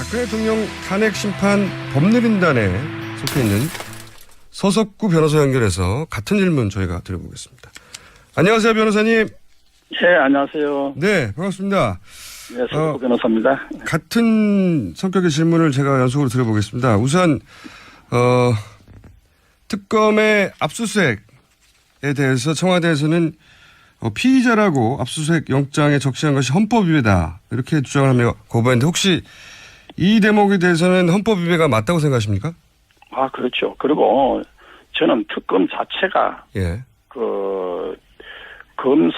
박근혜 대통령 탄핵 심판 법률인단에 속해 있는 서석구 변호사 연결해서 같은 질문 저희가 드려보겠습니다. 안녕하세요, 변호사님. 네, 안녕하세요. 네, 반갑습니다. 네, 서석구 변호사입니다. 같은 성격의 질문을 제가 연속으로 드려보겠습니다. 우선 특검의 압수수색에 대해서 청와대에서는 피의자라고 압수수색 영장에 적시한 것이 헌법위배다 이렇게 주장을 하며 거부했는데 혹시 이 대목에 대해서는 헌법위배가 맞다고 생각하십니까? 아, 그렇죠. 그리고 저는 특검 자체가 예. 검사는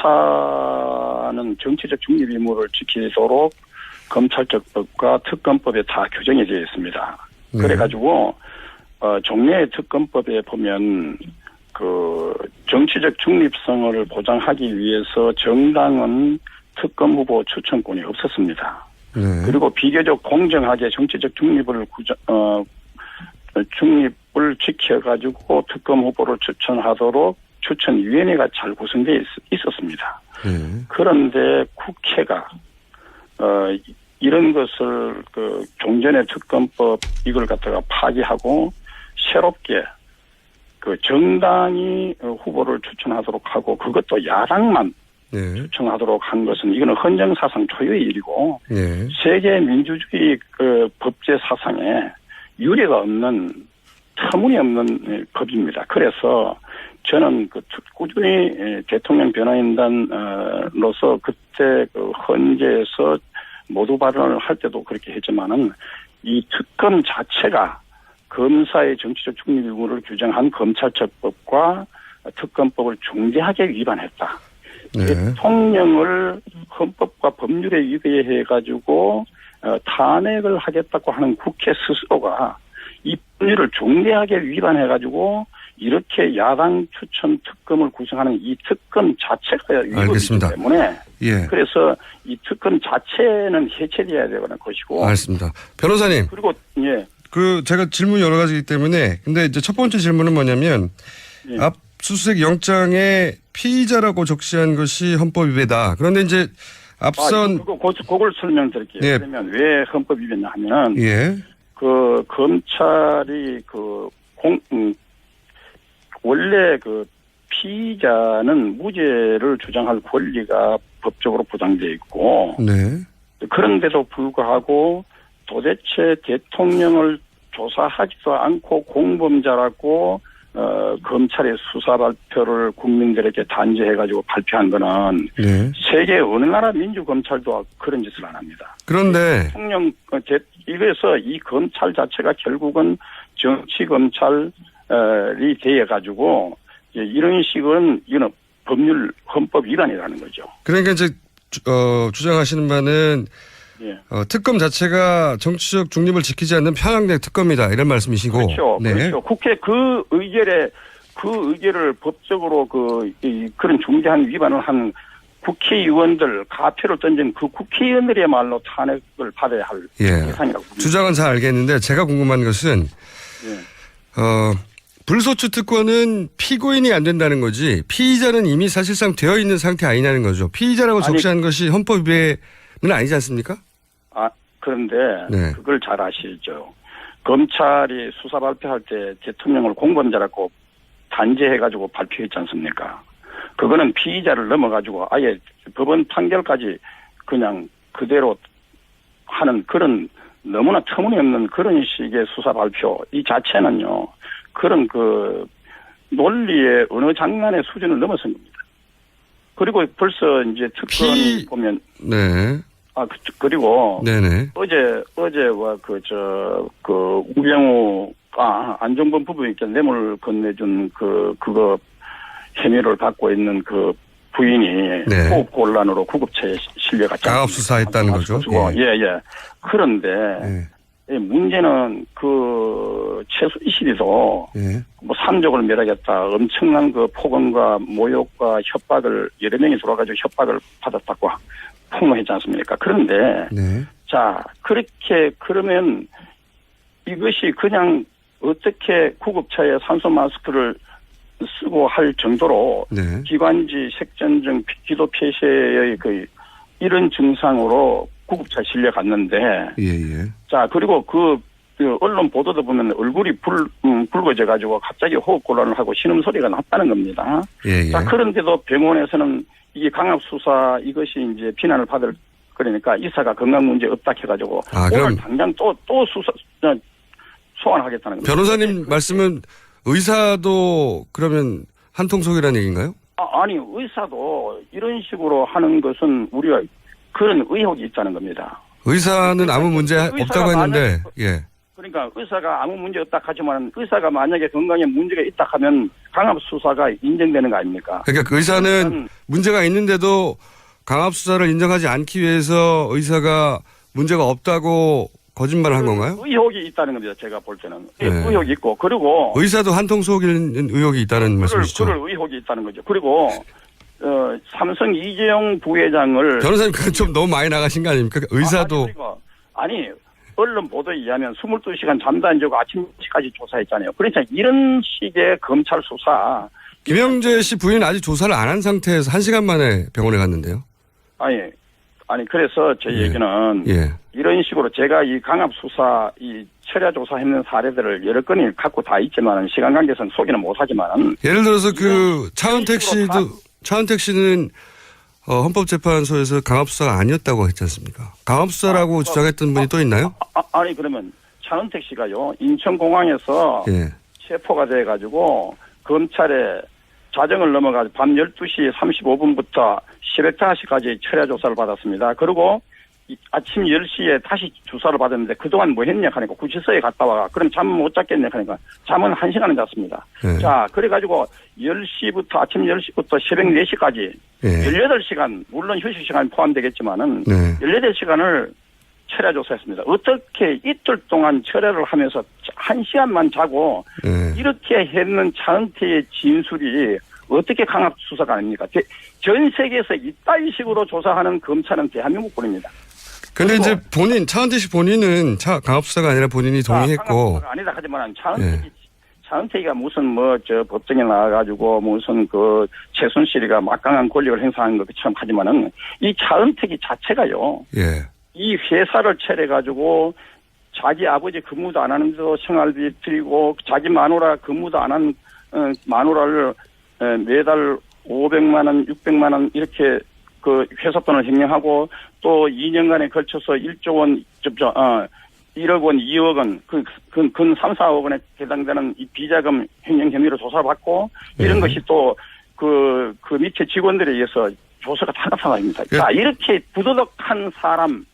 정치적 중립 의무를 지키도록 검찰적법과 특검법에 다 규정이 되어 있습니다. 네. 그래가지고 종래의 특검법에 보면 정치적 중립성을 보장하기 위해서 정당은 특검 후보 추천권이 없었습니다. 네. 그리고 비교적 공정하게 정치적 중립을 지켜가지고 특검 후보를 추천하도록 추천위원회가 잘 구성되어 있었습니다. 네. 그런데 국회가 이런 것을 종전의 특검법 이걸 갖다가 파기하고 새롭게 정당이 후보를 추천하도록 하고 그것도 야당만 네. 추천하도록 한 것은 이거는 헌정사상 초유의 일이고 네. 세계 민주주의 법제 사상에 유례가 없는 터무니없는 법입니다. 그래서 저는 꾸준히 대통령 변호인단으로서 그때 헌재에서 모두 발언을 할 때도 그렇게 했지만은 이 특검 자체가 검사의 정치적 중립 의무를 규정한 검찰처법과 특검법을 중대하게 위반했다. 네. 대통령을 헌법과 법률에 위배해가지고 탄핵을 하겠다고 하는 국회 스스로가 이 법률을 중대하게 위반해가지고 이렇게 야당 추천 특검을 구성하는 이 특검 자체가 위법이기 때문에 예. 그래서 이 특검 자체는 해체돼야 되는 것이고. 알겠습니다. 변호사님. 그리고 예. 제가 질문이 여러 가지이기 때문에 근데 이제 첫 번째 질문은 뭐냐면 예. 압수수색 영장에 피의자라고 적시한 것이 헌법 위배다. 그런데 이제 앞선 그걸 설명드릴게요. 예. 그러면 왜 헌법 위배냐 하면은 예. 검찰이 원래 피의자는 무죄를 주장할 권리가 법적으로 보장되어 있고 네. 그런데도 불구하고 도대체 대통령을 조사하지도 않고 공범자라고 검찰의 수사 발표를 국민들에게 단죄해가지고 발표한 거는 네. 세계 어느 나라 민주검찰도 그런 짓을 안 합니다. 그런데 대통령 이래서 이 검찰 자체가 결국은 정치검찰이 되어가지고 이런 식은 이거는 법률 헌법 위반이라는 거죠. 그러니까 이제 주장하시는 바는 예. 특검 자체가 정치적 중립을 지키지 않는 편향된 특검이다 이런 말씀이시고. 그렇죠. 네. 그렇죠. 국회 그 의결을 법적으로 그런 중대한 위반을 한 국회의원들 가표를 던진 그 국회의원들이야말로 탄핵을 받아야 할 대상이라고 봅니다. 주장은 잘 알겠는데 제가 궁금한 것은 불소추 특권은 피고인이 안 된다는 거지 피의자는 이미 사실상 되어 있는 상태 아니냐는 거죠. 피의자라고 적시한 것이 헌법 위배는 아니지 않습니까? 그런데 네. 그걸 잘 아시죠. 검찰이 수사 발표할 때 대통령을 공범자라고 단죄해가지고 발표했지 않습니까? 그거는 피의자를 넘어가지고 아예 법원 판결까지 그냥 그대로 하는 그런 너무나 터무니없는 그런 식의 수사 발표 이 자체는요. 그런 논리의 어느 장난의 수준을 넘어선 겁니다. 그리고 벌써 이제 특검 보면 네. 그리고 네네. 어제와 우병우가 안종범 부부에게 뇌물 건네준 그거 혐의를 받고 있는 그 부인이 네. 호흡 곤란으로 구급차에 실려갔잖아요. 가압 수사했다는 거죠. 예. 그런데 문제는 최수 이실이도 삼족을 멸하겠다 엄청난 폭언과 모욕과 협박을 여러 명이 들어와가지고 협박을 받았다고 폭로했지 않습니까? 그런데 자 그러면 이것이 그냥 어떻게 구급차에 산소 마스크를 쓰고 할 정도로 기관지 색전증 기도 폐쇄의 이런 증상으로 구급차에 실려갔는데 예. 자 그리고 그 언론 보도도 보면 얼굴이 붉어져 가지고 갑자기 호흡곤란을 하고 신음소리가 났다는 겁니다. 예. 자 그런데도 병원에서는 이게 강압수사 이것이 이제 비난을 받을 그러니까 의사가 건강 문제 없다 해가지고 그럼 오늘 당장 또 수사 소환하겠다는 겁니다. 변호사님 말씀은 의사도 그러면 한통속이라는 얘기인가요? 아니 의사도 이런 식으로 하는 것은 우리가 그런 의혹이 있다는 겁니다. 의사는 아무 문제 없다고 했는데 예. 그러니까 의사가 아무 문제 없다 하지만 의사가 만약에 건강에 문제가 있다 하면 강압수사가 인정되는 거 아닙니까? 그러니까 그 의사는 문제가 있는데도 강압수사를 인정하지 않기 위해서 의사가 문제가 없다고 거짓말을 한 건가요? 의혹이 있다는 겁니다. 제가 볼 때는. 네. 의혹이 있고 그리고 의사도 한통속인 의혹이 있다는 말씀이시죠? 그럴 의혹이 있다는 거죠. 그리고 삼성 이재용 부회장을 변호사님 그건 좀 너무 많이 나가신 거 아닙니까? 의사도 아니 언론 보도에 의하면 22시간 잠도 안 자고 아침 10시까지 조사했잖아요. 그러니까 이런 식의 검찰 수사 김영재 씨 부인은 아직 조사를 안 한 상태에서 1시간 만에 병원에 갔는데요. 아니 그래서 제 얘기는 이런 식으로 제가 이 강압 수사 이 철야 조사했는 사례들을 여러 건을 갖고 다 있지만 시간 관계상 소개는 못하지만 예를 들어서 그 차은택 씨는 헌법재판소에서 강압수사가 아니었다고 했지 않습니까? 강압수사라고 주장했던 분이 또 있나요? 아니 그러면 차은택 씨가요 인천공항에서 체포가 돼가지고 검찰에 자정을 넘어가서 밤 12시 35분부터 새벽 5시까지 철야 조사를 받았습니다. 그리고 아침 10시에 다시 조사를 받았는데 그동안 뭐 했냐 하니까 구치소에 갔다 와. 그럼 잠 못 잤겠냐 하니까 잠은 1시간은 잤습니다. 자, 그래가지고 10시부터 아침 10시부터 새벽 4시까지 18시간 물론 휴식 시간 포함되겠지만은 18시간을 철야 조사했습니다. 어떻게 이틀 동안 철야를 하면서 1시간만 자고 이렇게 했는 차은택의 진술이 어떻게 강압 수사가 아닙니까? 전 세계에서 이따위 식으로 조사하는 검찰은 대한민국뿐입니다. 근데 이제 차은택 씨 본인은 강압 수사가 아니라 본인이 동의했고. 강압 수사가 아니다 하지만 차은택이가 무슨 법정에 나와가지고 무슨 최순실이가 막강한 권력을 행사하는 것처럼 하지만은 이 차은택이 자체가요. 이 회사를 차려가지고 자기 아버지 근무도 안 하는데도 생활비 드리고 자기 마누라 근무도 안 한 마누라를 매달 500만 원, 600만 원 이렇게 그 회사 돈을 횡령하고 또 2년간에 걸쳐서 1조 원, 1억 원, 2억 원, 근 3, 4억 원에 해당되는 이 비자금 횡령 혐의로 조사받고 이런 것이 또 그 밑에 직원들에 의해서 조사가 타락하다입니다. 자, 이렇게 부도덕한 사람,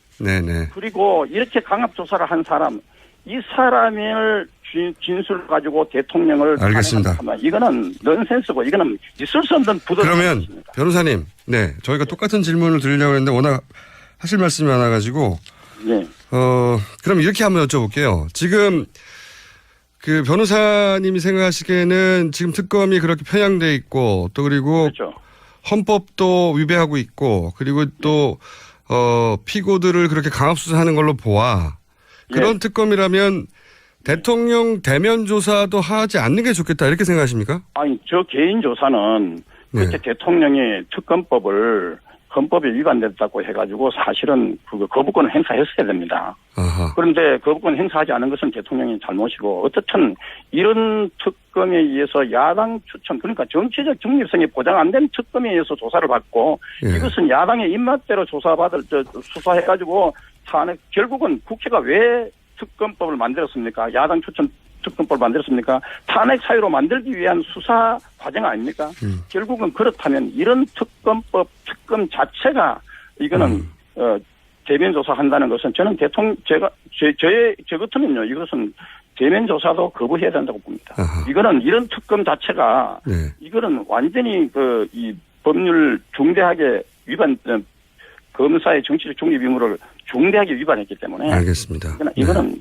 그리고 이렇게 강압조사를 한 사람, 이 사람을 진술 가지고 대통령을 알겠습니다. 이거는 넌센스고 이거는 있을 수 없는 부도덕한 그러면 것입니다. 변호사님, 저희가 똑같은 질문을 드리려고 했는데 워낙 하실 말씀이 많아가지고 그럼 이렇게 한번 여쭤볼게요. 지금 그 변호사님이 생각하시기에는 지금 특검이 그렇게 편향돼 있고 또 그리고 헌법도 위배하고 있고 그리고 또 피고들을 그렇게 강압수사하는 걸로 보아 그런 특검이라면 대통령 대면 조사도 하지 않는 게 좋겠다 이렇게 생각하십니까? 아니 저 개인 조사는 그렇게 대통령이 특검법을 헌법에 위반됐다고 해가지고 사실은 거부권을 행사했어야 됩니다. 그런데 거부권 행사하지 않은 것은 대통령이 잘못이고 어떻든 이런 특검에 의해서 야당 추천 그러니까 정치적 중립성이 보장 안 된 특검에 의해서 조사를 받고 이것은 야당의 입맛대로 수사해가지고 결국은 국회가 왜 특검법을 만들었습니까? 야당 추천 특검법을 만들었습니까? 탄핵 사유로 만들기 위한 수사 과정 아닙니까? 결국은 그렇다면 이런 특검 자체가 이거는 대면 조사한다는 것은 저는 저 같으면요 이것은 대면 조사도 거부해야 된다고 봅니다. 이거는 이런 특검 자체가 이거는 완전히 이 법률 중대하게 검사의 정치적 중립 의무를 중대하게 위반했기 때문에. 알겠습니다. 이거는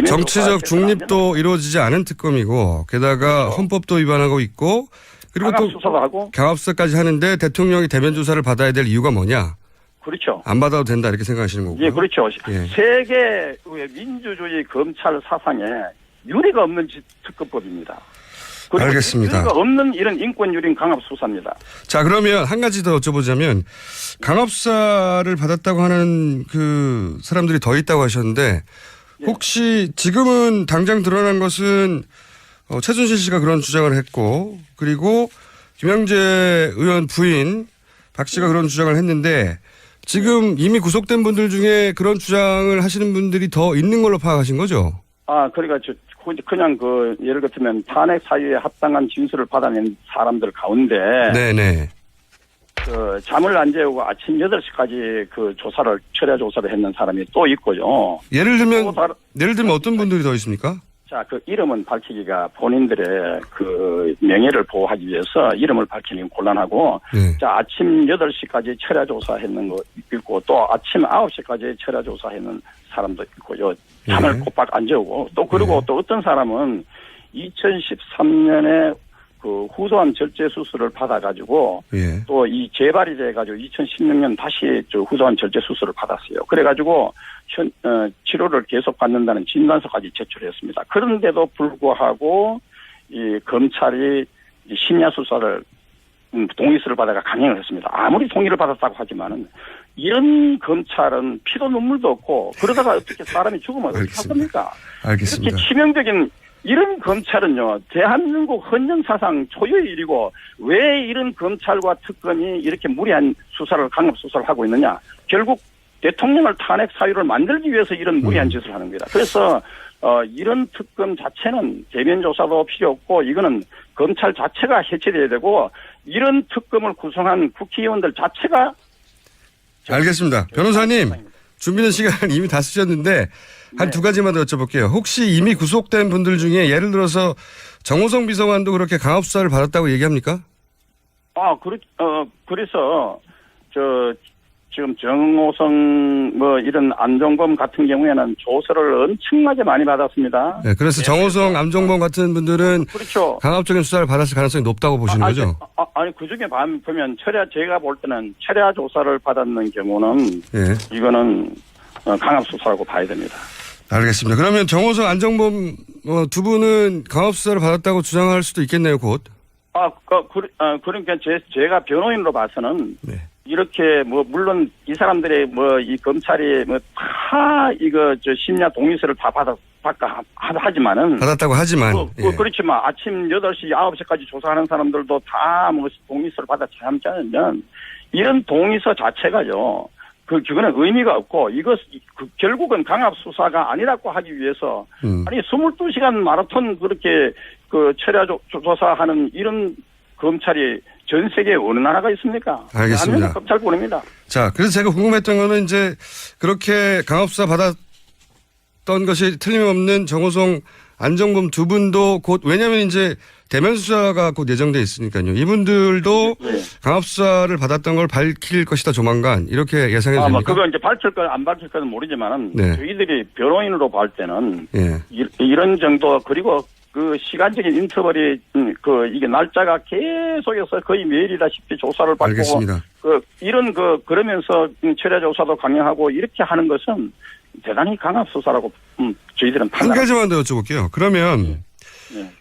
정치적 중립도 이루어지지 않은 특검이고 게다가 헌법도 위반하고 있고 그리고 또 강압수사까지 하는데 대통령이 대면 조사를 받아야 될 이유가 뭐냐? 그렇죠. 안 받아도 된다 이렇게 생각하시는 거고요. 그렇죠. 세계 민주주의 검찰 사상에 유례가 없는 특검법입니다. 그리고 알겠습니다. 증거가 없는 이런 인권유린 강압 수사입니다. 자, 그러면 한 가지 더 여쭤보자면 강압 수사를 받았다고 하는 그 사람들이 더 있다고 하셨는데 혹시 지금은 당장 드러난 것은 최순실 씨가 그런 주장을 했고 그리고 김영재 의원 부인 박 씨가 그런 주장을 했는데 지금 이미 구속된 분들 중에 그런 주장을 하시는 분들이 더 있는 걸로 파악하신 거죠? 그러니까 그냥 예를 들면 탄핵 사유에 합당한 진술을 받아낸 사람들 가운데 네네. 잠을 안 재우고 아침 8시까지 철야 조사를 했는 사람이 또 있고요. 예를 들면 어떤 분들이 더 있습니까? 자, 이름은 밝히기가 본인들의 명예를 보호하기 위해서 이름을 밝히는 게 곤란하고, 네. 자, 아침 8시까지 철야 조사했는 거 있고, 또 아침 9시까지 철야 조사했는 사람도 있고요. 잠을 꼬박 안 재우고, 또 그리고 또 어떤 사람은 2013년에 후소한 절제 수술을 받아가지고, 또 이 재발이 돼가지고 2016년 다시 후소한 절제 수술을 받았어요. 그래가지고, 치료를 계속 받는다는 진단서까지 제출했습니다. 그런데도 불구하고 이 검찰이 심야 수사를 동의서를 받아가 강행을 했습니다. 아무리 동의를 받았다고 하지만은 이런 검찰은 피도 눈물도 없고 그러다가 어떻게 사람이 죽으면 어떻게 합니까? 알겠습니다. 이렇게 치명적인 이런 검찰은요, 대한민국 헌정사상 초유의 일이고 왜 이런 검찰과 특검이 이렇게 무리한 수사를 강압 수사를 하고 있느냐? 결국 대통령을 탄핵 사유를 만들기 위해서 이런 무리한 짓을 하는 겁니다. 그래서 이런 특검 자체는 대면 조사도 필요 없고 이거는 검찰 자체가 해체돼야 되고 이런 특검을 구성한 국회의원들 자체가 알겠습니다. 변호사님 준비된 시간 이미 다 쓰셨는데 한 두 가지만 더 여쭤볼게요. 혹시 이미 구속된 분들 중에 예를 들어서 정호성 비서관도 그렇게 강압 수사를 받았다고 얘기합니까? 그래서 지금 정호성 이런 안종범 같은 경우에는 조서를 엄청나게 많이 받았습니다. 네, 그래서 정호성, 안종범 같은 분들은 그렇죠. 강압적인 수사를 받았을 가능성이 높다고 보시는 거죠? 아니 그중에 보면 제가 볼 때는 철야 조사를 받았는 경우는 이거는 강압 수사라고 봐야 됩니다. 알겠습니다. 그러면 정호성, 안종범 두 분은 강압 수사를 받았다고 주장할 수도 있겠네요, 곧. 그러니까 제가 변호인으로 봐서는 이렇게 물론 이 사람들의 이 검찰이 다 심야 동의서를 다 하지만은 받았다고 하지만 그렇지만 아침 8시 9시까지 조사하는 사람들도 다 동의서를 받았지 않으면 이런 동의서 자체가요 그거는 의미가 없고 결국은 강압 수사가 아니라고 하기 위해서 아니 22시간 마라톤 그렇게 철야 조사하는 이런 검찰이 전 세계에 어느 나라가 있습니까? 알겠습니다. 검찰뿐입니다. 자, 그래서 제가 궁금했던 거는 이제 그렇게 강압수사 받았던 것이 틀림없는 정호성, 안종범 두 분도 곧 왜냐하면 이제 대면 수사가 곧 예정돼 있으니까요. 이분들도 강압수사를 받았던 걸 밝힐 것이다 조만간 이렇게 예상해 됩니까? 그거 이제 밝힐 거 안 밝힐 거는 모르지만은 저희들이 변호인으로 볼 때는 이런 정도 그리고 시간적인 인터벌이 이게 날짜가 계속해서 거의 매일이다시피 조사를 받고 알겠습니다. 그러면서 철야 조사도 강행하고 이렇게 하는 것은 대단히 강압 수사라고 저희들은 한 가지만 더 여쭤볼게요. 그러면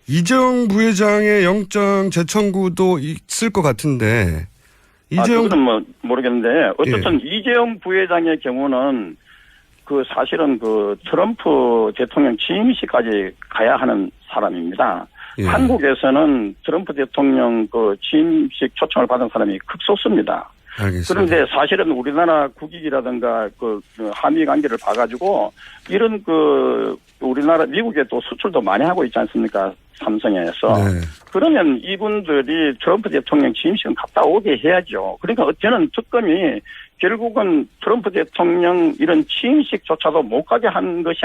이재용 부회장의 영장 재청구도 있을 것 같은데 그건 모르겠는데 어쨌든 이재용 부회장의 경우는 사실은 트럼프 대통령 취임식까지 가야 하는 사람입니다. 한국에서는 트럼프 대통령 취임식 초청을 받은 사람이 극소수입니다. 알겠습니다. 그런데 사실은 우리나라 국익이라든가 한미 관계를 봐가지고 이런 우리나라 미국에 또 수출도 많이 하고 있지 않습니까? 삼성에서. 그러면 이분들이 트럼프 대통령 취임식은 갔다 오게 해야죠. 그러니까 저는 특검이 결국은 트럼프 대통령 이런 취임식조차도 못 가게 한 것이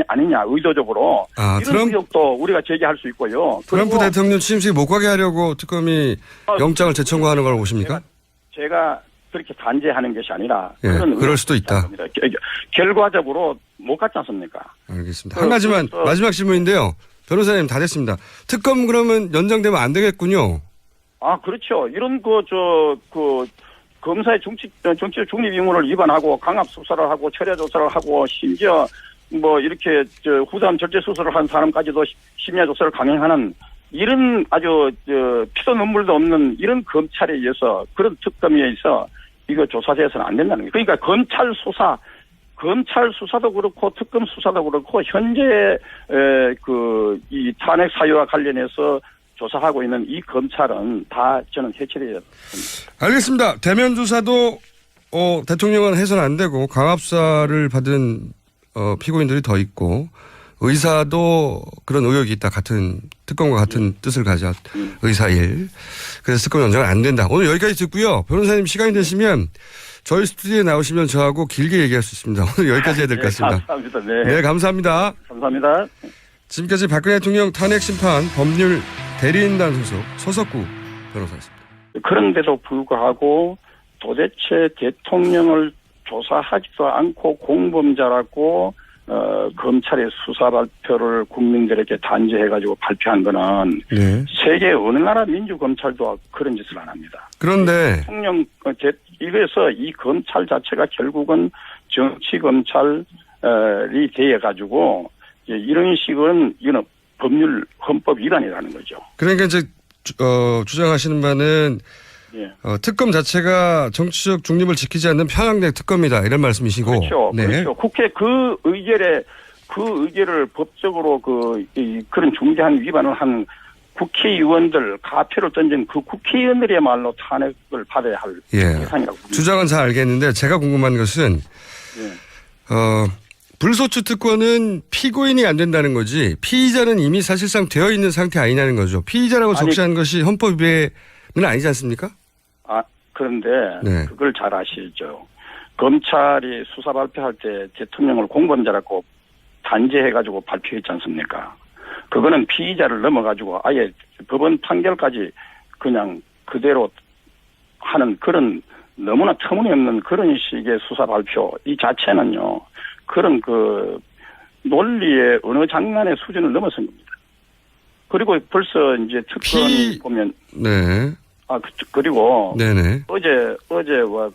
아니냐 의도적으로 이런 의혹도 우리가 제기할 수 있고요. 트럼프 대통령 취임식 못 가게 하려고 특검이 영장을 재청구하는 걸 보십니까? 제가 그렇게 단죄하는 것이 아니라 그럴 수도 있다. 결과적으로 못 갔지 않습니까? 알겠습니다. 한 가지만 마지막 질문인데요. 변호사님 다 됐습니다. 특검 그러면 연장되면 안 되겠군요. 그렇죠. 이런 검사의 정치적 중립 의무를 위반하고 강압 수사를 하고 철야 조사를 하고 심지어 이렇게 후담 절제 수술을 한 사람까지도 심야 조사를 강행하는 이런 아주 피도 눈물도 없는 이런 검찰에 의해서 그런 특검에 의해서 이거 조사돼서는 안 된다는 거예요. 그러니까 검찰 수사도 그렇고 특검 수사도 그렇고 현재 이 탄핵 사유와 관련해서 조사하고 있는 이 검찰은 다 저는 해체돼야 됩니다. 알겠습니다. 대면 조사도 대통령은 해서는 안 되고 강압수사를 받은 피고인들이 더 있고 의사도 그런 의혹이 있다. 같은 특검과 같은 뜻을 가져 의사일. 그래서 특검 연장은 안 된다. 오늘 여기까지 듣고요. 변호사님 시간이 되시면 저희 스튜디오에 나오시면 저하고 길게 얘기할 수 있습니다. 오늘 여기까지 해야 될 것 같습니다. 감사합니다. 네, 감사합니다. 감사합니다. 지금까지 박근혜 대통령 탄핵심판 법률 대리인단 소속 서석구 변호사였습니다. 그런데도 불구하고 도대체 대통령을 조사하지도 않고 공범자라고 검찰의 수사 발표를 국민들에게 단죄해가지고 발표한 거는 네. 세계 어느 나라 민주검찰도 그런 짓을 안 합니다. 그런데 대통령 이래서 이 검찰 자체가 결국은 정치 검찰이 되어가지고 이런 식은 이건 법률 헌법 위반이라는 거죠. 그러니까 이제 주장하시는 바는 예. 특검 자체가 정치적 중립을 지키지 않는 편향된 특검이다 이런 말씀이시고. 그렇죠. 네. 그렇죠. 국회 그 의결을 법적으로 그런 중대한 위반을 한 국회의원들 가표를 던진 그 국회의원들이야말로 탄핵을 받아야 할 대상이라고 봅니다. 주장은 잘 알겠는데 제가 궁금한 것은 불소추 특권은 피고인이 안 된다는 거지 피의자는 이미 사실상 되어 있는 상태 아니냐는 거죠. 피의자라고 적시한 것이 헌법 위배는 아니지 않습니까? 그런데 네. 그걸 잘 아시죠. 검찰이 수사 발표할 때 대통령을 공범자라고 단죄해가지고 발표했지 않습니까? 그거는 피의자를 넘어가지고 아예 법원 판결까지 그냥 그대로 하는 그런 너무나 터무니없는 그런 식의 수사 발표 이 자체는요. 그런 논리의 어느 장난의 수준을 넘어선 겁니다. 그리고 벌써 이제 특검 보면 네. 그리고 네네. 어제와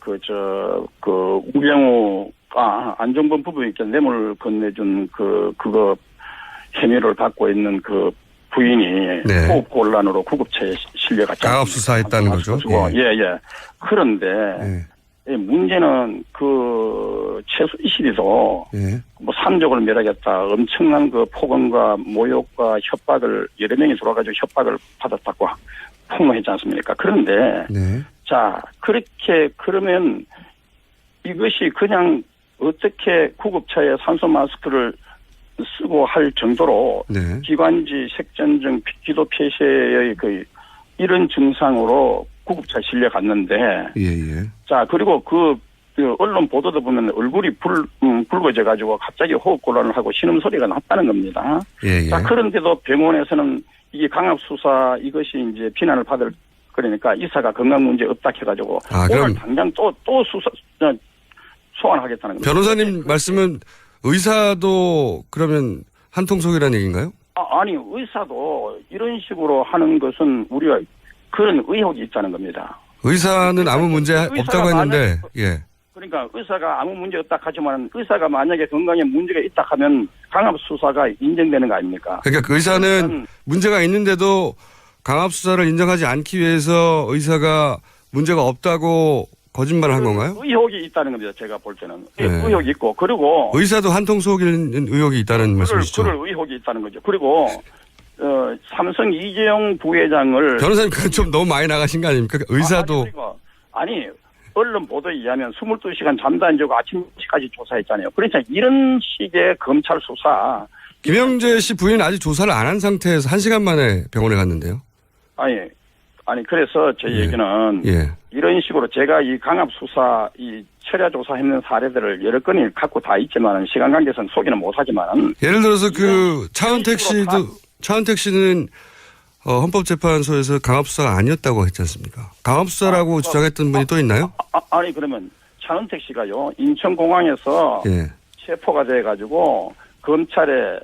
우병우 안종범 부부에게 뇌물 건네준 그거 혐의를 받고 있는 그 부인이 네. 호흡곤란으로 구급차에 실려갔죠. 강압 수사했다는 거죠. 예. 그런데 문제는 최순실이도 산적을 멸하겠다 엄청난 폭언과 모욕과 협박을 여러 명이 들어와가지고 협박을 받았다고 폭로했지 않습니까? 그런데 자 그러면 이것이 그냥 어떻게 구급차에 산소 마스크를 쓰고 할 정도로 기관지 색전증 기도 폐쇄의 이런 증상으로 구급차에 실려갔는데 자 그리고 그 언론 보도도 보면 얼굴이 붉어져 가지고 갑자기 호흡곤란을 하고 신음소리가 났다는 겁니다. 자 그런데도 병원에서는 이게 강압수사 이것이 이제 비난을 받을 그러니까 이사가 건강 문제 없다 해가지고 오늘 당장 또 수사 소환하겠다는 겁니다. 변호사님 말씀은 의사도 그러면 한통속이라는 얘기인가요? 아니 의사도 이런 식으로 하는 것은 우리가 그런 의혹이 있다는 겁니다. 의사는 아무 문제 없다고 했는데 그러니까 의사가 아무 문제 없다 하지만 의사가 만약에 건강에 문제가 있다 하면 강압수사가 인정되는 거 아닙니까? 그러니까 의사는 문제가 있는데도 강압수사를 인정하지 않기 위해서 의사가 문제가 없다고 거짓말을 한 건가요? 의혹이 있다는 겁니다. 제가 볼 때는. 의혹이 있고 그리고 의사도 한통속인 의혹이 있다는 말씀이시죠? 그럴 의혹이 있다는 거죠. 그리고 삼성 이재용 부회장을 변호사님 그건 좀 너무 많이 나가신 거 아닙니까? 의사도 아니 언론 보도에 의하면 22시간 잠도 안 자고 아침 10시까지 조사했잖아요. 그러니까 이런 식의 검찰 수사 김영재 씨 부인은 아직 조사를 안 한 상태에서 1시간 만에 병원에 갔는데요. 아니 그래서 제 얘기는 이런 식으로 제가 이 강압수사 이 철야 조사했는 사례들을 여러 건이 갖고 다 있지만 시간 관계상 소개는 못하지만 예를 들어서 차은택 씨는 헌법재판소에서 강압수사가 아니었다고 했지 않습니까? 강압수사라고 주장했던 분이 또 있나요? 아니 그러면 차은택 씨가요 인천공항에서 체포가 돼가지고 검찰에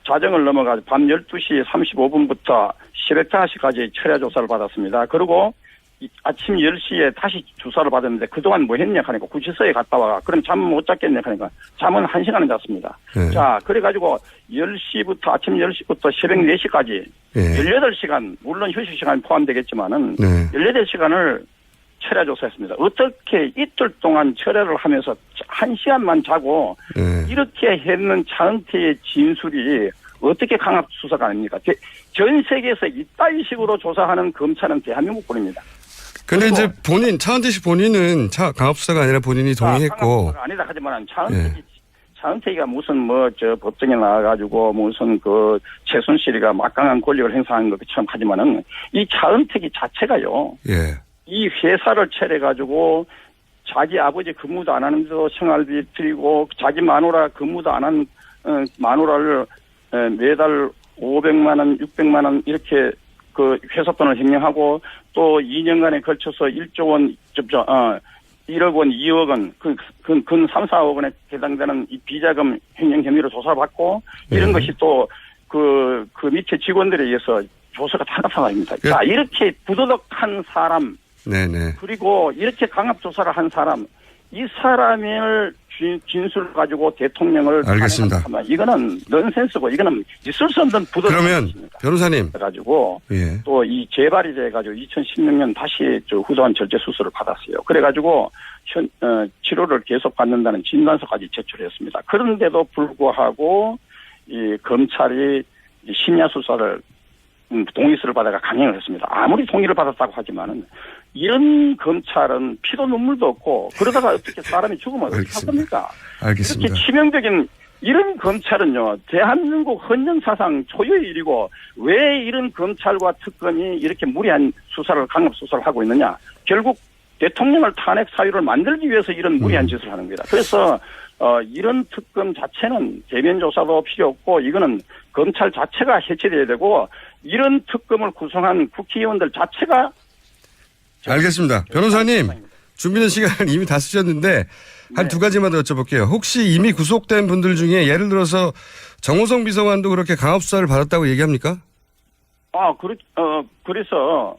자정을 넘어가지고 밤 12시 35분부터 새벽 5시까지 철야 조사를 받았습니다. 그리고 아침 10시에 다시 주사를 받았는데 그동안 뭐 했냐 하니까 구치소에 갔다 와. 그럼 잠 못 잤겠냐 하니까 잠은 1시간은 잤습니다. 네. 자, 그래가지고 10시부터 아침 10시부터 새벽 4시까지 네. 18시간, 물론 휴식 시간이 포함되겠지만은 네. 18시간을 철야 조사했습니다. 어떻게 이틀 동안 철야를 하면서 1시간만 자고 네. 이렇게 했는 차은태의 진술이 어떻게 강압 수사가 아닙니까? 전 세계에서 이따위 식으로 조사하는 검찰은 대한민국뿐입니다. 근데 이제 차은태 씨 본인은 강압 수사가 아니라 본인이 동의했고. 강압 수사가 아니다 하지만 네. 차은태가 무슨 법정에 나와가지고 무슨 최순실이가 막강한 권력을 행사하는 것처럼 하지만은 이 차은택이 자체가요. 예. 이 회사를 차려가지고 자기 아버지 근무도 안 하는데도 생활비 드리고 자기 마누라 근무도 안 한 마누라를 매달 500만 원, 600만 원 이렇게 회사 돈을 횡령하고 또 2년간에 걸쳐서 1조 원, 1억 원, 2억 원, 근 3, 4억 원에 해당되는 이 비자금 횡령 혐의로 조사를 받고 이런 것이 또 그 밑에 직원들에 의해서 조사가 탄압상황입니다. 자, 이렇게 부도덕한 사람, 네네. 그리고 이렇게 강압 조사를 한 사람, 이 사람을 진술 가지고 대통령을 알겠습니다. 이거는 넌센스고 이거는 있을 수 없는 부도덕. 그러면 변호사님 가지고 예. 또 이 재발이 돼가지고 2016년 다시 후두환 절제 수술을 받았어요. 그래가지고 치료를 계속 받는다는 진단서까지 제출했습니다. 그런데도 불구하고 이 검찰이 심야 수사를 동의서를 받아가 강행을 했습니다. 아무리 동의를 받았다고 하지만은 이런 검찰은 피도 눈물도 없고 그러다가 어떻게 사람이 죽으면 어떻게 할 겁니까? 알겠습니다. 이렇게 치명적인 이런 검찰은요, 대한민국 헌정사상 초유의 일이고 왜 이런 검찰과 특검이 이렇게 무리한 수사를 강압 수사를 하고 있느냐? 결국 대통령을 탄핵 사유를 만들기 위해서 이런 무리한 짓을 하는 겁니다. 그래서 이런 특검 자체는 대면 조사도 필요 없고 이거는 검찰 자체가 해체돼야 되고 이런 특검을 구성한 국회의원들 자체가 알겠습니다. 변호사님 준비된 시간 이미 다 쓰셨는데 한 두 가지만 더 여쭤볼게요. 혹시 이미 구속된 분들 중에 예를 들어서 정호성 비서관도 그렇게 강압 수사를 받았다고 얘기합니까? 그래서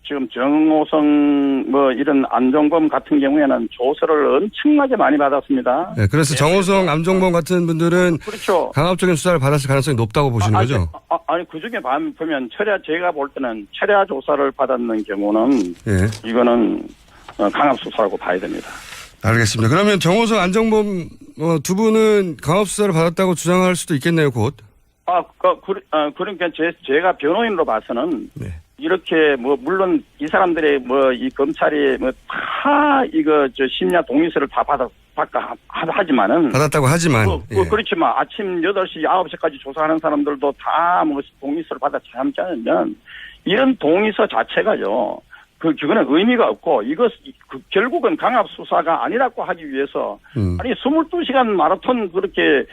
지금 정호성 이런 안종범 같은 경우에는 조서를 엄청나게 많이 받았습니다. 네, 그래서 정호성, 안종범 같은 분들은 그렇죠. 강압적인 수사를 받았을 가능성이 높다고 보시는 거죠? 아니 그중에 보면 제가 볼 때는 철야 조사를 받았는 경우는 예. 이거는 강압 수사라고 봐야 됩니다. 알겠습니다. 그러면 정호성, 안종범 두 분은 강압 수사를 받았다고 주장할 수도 있겠네요, 곧. 그러니까 제가 변호인으로 봐서는 네. 이렇게 물론 이 사람들의 이 검찰이 다 이거 심야 동의서를 다 하지만은 받았다고 하지만 예. 그렇지만 아침 8시 9시까지 조사하는 사람들도 다 동의서를 받아 참지 않으면 이런 동의서 자체가요. 그거는 의미가 없고 결국은 강압 수사가 아니라고 하기 위해서 아니 22시간 마라톤 그렇게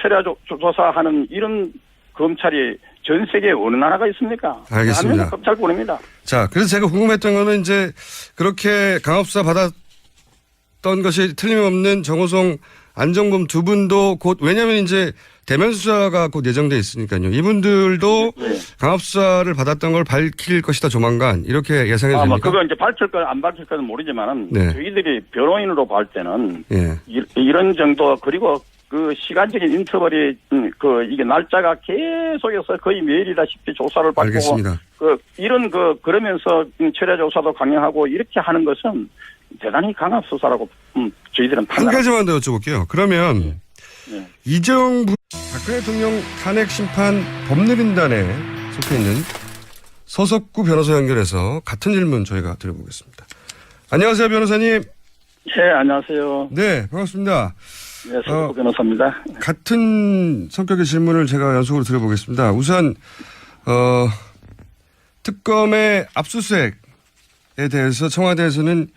철야 조사하는 이런 검찰이 전 세계에 어느 나라가 있습니까? 알겠습니다. 검찰뿐입니다. 자, 그래서 제가 궁금했던 거는 이제 그렇게 강압수사 받았던 것이 틀림없는 정호성, 안종범 두 분도 곧 왜냐하면 이제 대면 수사가 곧 예정돼 있으니까요. 이분들도 네. 강압수사를 받았던 걸 밝힐 것이다 조만간 이렇게 예상해도 됩니까? 그거 이제 밝힐 건 안 밝힐 건은 모르지만은 네. 저희들이 변호인으로 볼 때는 예. 이런 정도 그리고 시간적인 인터벌이 이게 날짜가 계속해서 거의 매일이다시피 조사를 받고 알겠습니다. 그러면서 철야 조사도 강행하고 이렇게 하는 것은 대단히 강압 수사라고 저희들은 한 가지만 더 여쭤볼게요. 그러면 네. 이정부 박근혜 대통령 탄핵 심판 법률인단에 속해 있는 서석구 변호사 연결해서 같은 질문 저희가 드려보겠습니다. 안녕하세요, 변호사님. 네, 안녕하세요. 네, 반갑습니다. 네, 서석구 변호사입니다. 같은 성격의 질문을 제가 연속으로 드려보겠습니다. 우선 특검의 압수수색에 대해서 청와대에서는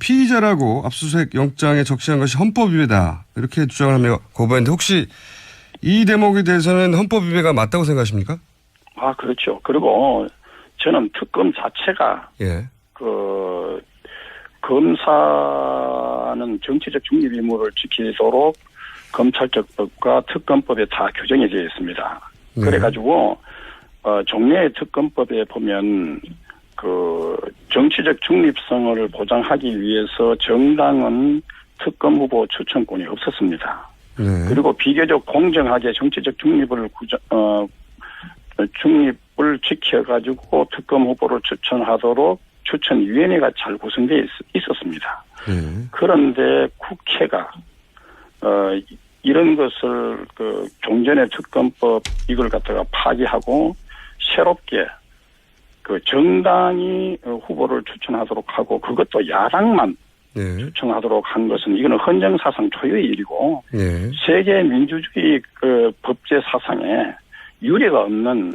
피의자라고 압수수색 영장에 적시한 것이 헌법 위배다 이렇게 주장을 하며 거부했는데 혹시 이 대목에 대해서는 헌법 위배가 맞다고 생각하십니까? 그렇죠. 그리고 저는 특검 자체가 예. 검사는 정치적 중립 의무를 지키도록 검찰적 법과 특검법에 다 규정이 되어 있습니다. 네. 그래가지고 종래의 특검법에 보면 그 정치적 중립성을 보장하기 위해서 정당은 특검 후보 추천권이 없었습니다. 네. 그리고 비교적 공정하게 정치적 중립을 지켜가지고 특검 후보를 추천하도록 추천위원회가 잘 구성되어 있었습니다. 네. 그런데 국회가 이런 것을 그 종전의 특검법 이걸 갖다가 파기하고 새롭게 그 정당이 후보를 추천하도록 하고 그것도 야당만 네. 추천하도록 한 것은 이거는 헌정사상 초유의 일이고 네. 세계 민주주의 그 법제 사상에 유례가 없는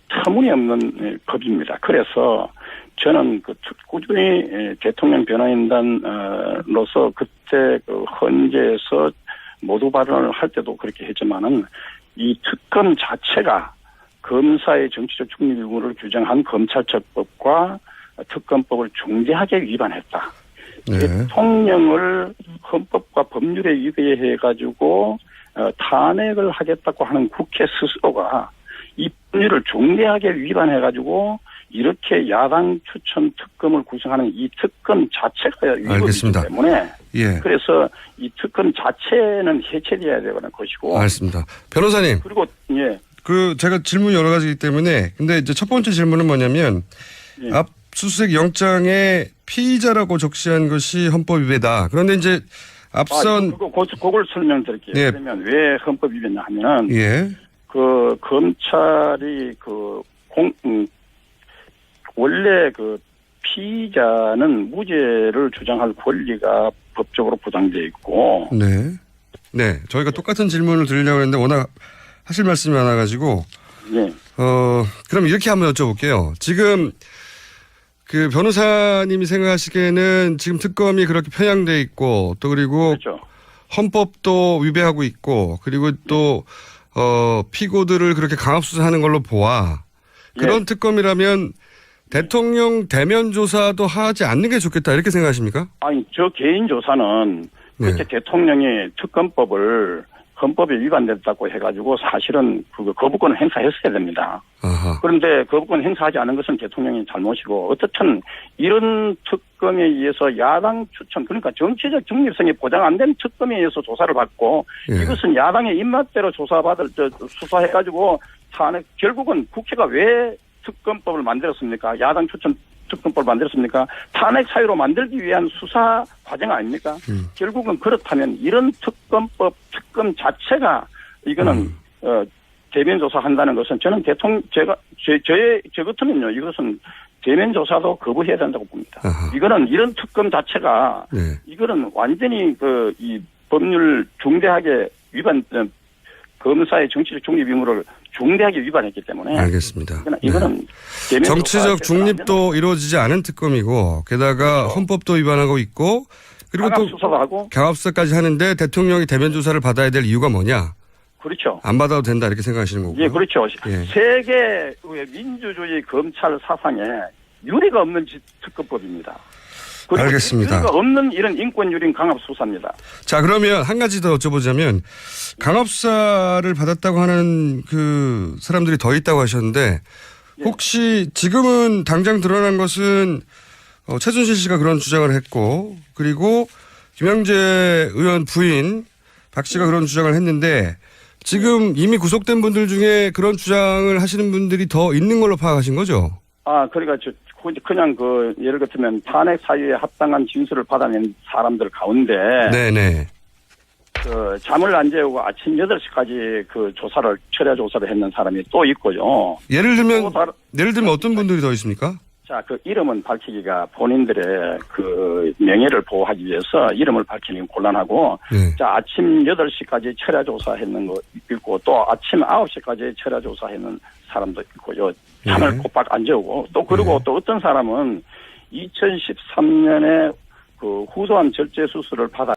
터무니없는 법입니다. 그래서 저는 그 꾸준히 대통령 변호인단으로서 그때 그 헌재에서 모두 발언을 할 때도 그렇게 했지만은 이 특검 자체가 검사의 정치적 중립 의무를 규정한 검찰처법과 특검법을 중대하게 위반했다. 네. 대통령을 헌법과 법률에 위배해가지고 탄핵을 하겠다고 하는 국회 스스로가 이 법률을 중대하게 위반해가지고 이렇게 야당 추천 특검을 구성하는 이 특검 자체가 위법이기 때문에 예. 그래서 이 특검 자체는 해체돼야 되는 것이고. 알겠습니다. 변호사님. 그리고 예. 그 제가 질문이 여러 가지이기 때문에 근데 이제 첫 번째 질문은 뭐냐면 예. 압수수색 영장에 피의자라고 적시한 것이 헌법 위배다. 그런데 이제 앞선 그걸 설명드릴게요. 예. 그러면 왜 헌법 위배냐 하면은 예. 그 검찰이 원래 그 피의자는 무죄를 주장할 권리가 법적으로 보장되어 있고. 네. 네. 저희가 똑같은 질문을 드리려고 했는데 워낙 하실 말씀이 많아가지고. 네. 그럼 이렇게 한번 여쭤볼게요. 지금 그 변호사님이 생각하시기에는 지금 특검이 그렇게 편향돼 있고 또 그리고 그렇죠. 헌법도 위배하고 있고 그리고 또 피고들을 그렇게 강압수사하는 걸로 보아. 그런 예. 특검이라면 대통령 대면 조사도 하지 않는 게 좋겠다 이렇게 생각하십니까? 아니 저 개인 조사는 그렇게 대통령이 특검법을 헌법에 위반됐다고 해가지고 사실은 그 거부권을 행사했어야 됩니다. 아하. 그런데 거부권 행사하지 않은 것은 대통령의 잘못이고 어떻든 이런 특검에 의해서 야당 추천 그러니까 정치적 중립성이 보장 안 된 특검에 의해서 조사를 받고 예. 이것은 야당의 입맛대로 수사해가지고 탄핵 결국은 국회가 왜 특검법을 만들었습니까? 야당 추천 특검법을 만들었습니까? 탄핵 사유로 만들기 위한 수사 과정 아닙니까? 결국은 그렇다면 이런 특검 자체가 이거는 대면 조사한다는 것은 저는 저 같으면요 이것은 대면 조사도 거부해야 된다고 봅니다. 아하. 이거는 이런 특검 자체가 네. 이거는 완전히 이 법률 중대하게 검사의 정치적 중립 의무를 중대하게 위반했기 때문에. 알겠습니다. 이거는 네. 정치적 중립도 이루어지지 않은 특검이고 게다가 그렇죠. 헌법도 위반하고 있고 그리고 또 수사도 하고 강압수사까지 하는데 대통령이 대면 조사를 받아야 될 이유가 뭐냐? 그렇죠. 안 받아도 된다 이렇게 생각하시는 거고요. 예, 그렇죠. 예. 세계 민주주의 검찰 사상에 유례가 없는 특검법입니다. 알겠습니다. 유례가 없는 이런 인권 유린 강압 수사입니다. 자, 그러면 한 가지 더 여쭤보자면 강압수사를 받았다고 하는 그 사람들이 더 있다고 하셨는데 혹시 지금은 당장 드러난 것은 최순실 씨가 그런 주장을 했고 그리고 김영재 의원 부인 박 씨가 그런 주장을 했는데 지금 이미 구속된 분들 중에 그런 주장을 하시는 분들이 더 있는 걸로 파악하신 거죠? 그러니까 그냥 예를 들면 탄핵 사유에 합당한 진술을 받아낸 사람들 가운데 네네. 잠을 안 재우고 아침 8시까지 철야 조사를 했는 사람이 또 있고요. 예를 들면 어떤 분들이 더 있습니까? 자, 이름은 밝히기가 본인들의 명예를 보호하기 위해서 이름을 밝히는 게 곤란하고, 네. 자, 아침 8시까지 철야 조사했는 거 있고, 또 아침 9시까지 철야 조사했는 사람도 있고요. 잠을 꼬박 안 재우고, 또 그리고 또 어떤 사람은 2013년에 후두암 절제 수술을 받아